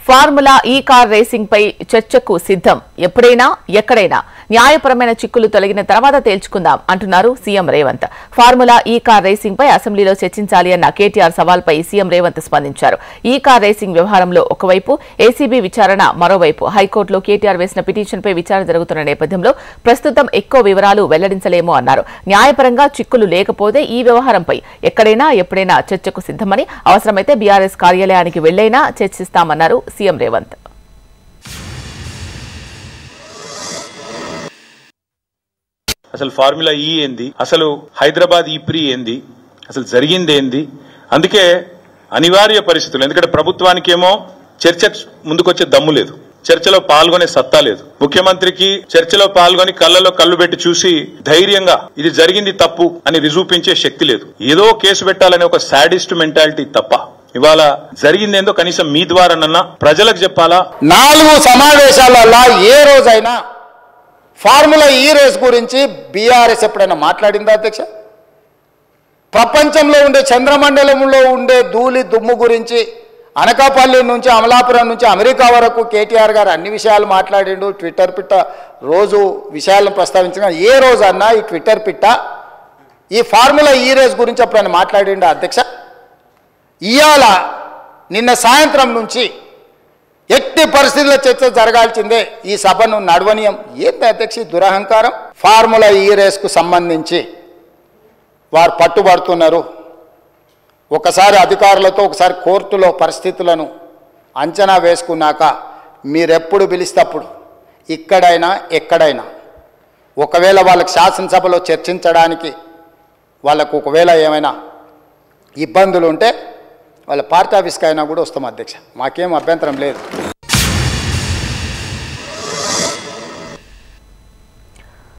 Formula ఈ car racing పై చర్చకు సిద్ధం. ఎప్పుడైనా ఎక్కడైనా న్యాయపరమైన చిక్కులు తొలగిన తర్వాత తేల్చుకుందాం అంటున్నారు సీఎం రేవంత్. ఫార్ములా ఈ కార్ రేసింగ్ పై అసెంబ్లీలో చర్చించాలి అన్న కేటీఆర్ సవాల్పై సీఎం రేవంత్ స్పందించారు. ఈ కార్ రేసింగ్ వ్యవహారంలో ఒకవైపు ఏసీబీ విచారణ, మరోవైపు హైకోర్టులో కేటీఆర్ వేసిన పిటిషన్పై విచారణ జరుగుతున్న నేపథ్యంలో ప్రస్తుతం ఎక్కువ వివరాలు వెల్లడించలేమో అన్నారు. న్యాయపరంగా చిక్కులు లేకపోతే ఈ వ్యవహారంపై ఎక్కడైనా ఎప్పుడైనా చర్చకు సిద్ధమని, అవసరమైతే బీఆర్ఎస్ కార్యాలయానికి వెళ్లైనా చర్చిస్తామన్నారు సీఎం రేవంత్. అసలు ఫార్ములా ఈ ఏంది, అసలు హైదరాబాద్ ఈ ప్రీ ఏంది, అసలు జరిగింది ఏంది? అందుకే అనివార్య పరిస్థితులు, ఎందుకంటే ప్రభుత్వానికేమో చర్చ ముందుకొచ్చే దమ్ము లేదు, చర్చలో పాల్గొనే సత్తా లేదు. ముఖ్యమంత్రికి చర్చలో పాల్గొని కళ్ళలో కళ్ళు పెట్టి చూసి ధైర్యంగా ఇది జరిగింది తప్పు అని రుజువుపించే శక్తి లేదు. ఏదో కేసు పెట్టాలనే ఒక సాడిస్ట్ మెంటాలిటీ తప్ప ఇవాళ జరిగిందేందో కనీసం మీ ద్వారానన్నా ప్రజలకు చెప్పాలా? 4 సమావేశాలలో ఏ రోజైనా ఫార్ములా ఈ రేస్ గురించి బీఆర్ఎస్ ఎప్పుడైనా మాట్లాడిందా అధ్యక్ష? ప్రపంచంలో ఉండే చంద్రమండలంలో ఉండే ధూళి దుమ్ము గురించి అనకాపల్లి నుంచి అమలాపురం నుంచి అమెరికా వరకు కేటీఆర్ గారు అన్ని విషయాలు మాట్లాడిండు. ట్విట్టర్ పిట్ట రోజు విషయాలను ప్రస్తావించిన ఏ రోజన్నా ఈ ట్విట్టర్ పిట్ట ఈ ఫార్ములా ఈ రేస్ గురించి ఎప్పుడైనా మాట్లాడిండా అధ్యక్ష? ఇవాళ నిన్న సాయంత్రం నుంచి ఎట్టి పరిస్థితుల్లో చర్చ జరగాల్సిందే, ఈ సభను నడవనీయం. ఏంటి అధ్యక్ష దురహంకారం? ఫార్ములా ఈ రేస్కు సంబంధించి వారు పట్టుబడుతున్నారు. ఒకసారి అధికారులతో, ఒకసారి కోర్టులో పరిస్థితులను అంచనా వేసుకున్నాక మీరెప్పుడు పిలిస్తప్పుడు ఇక్కడైనా ఎక్కడైనా ఒకవేళ వాళ్ళకి శాసనసభలో చర్చించడానికి వాళ్ళకు ఒకవేళ ఏమైనా ఇబ్బందులు ఉంటే వాళ్ళ పార్టీ ఆఫీస్కి అయినా కూడా వస్తాం అధ్యక్ష, మాకేం అభ్యంతరం లేదు.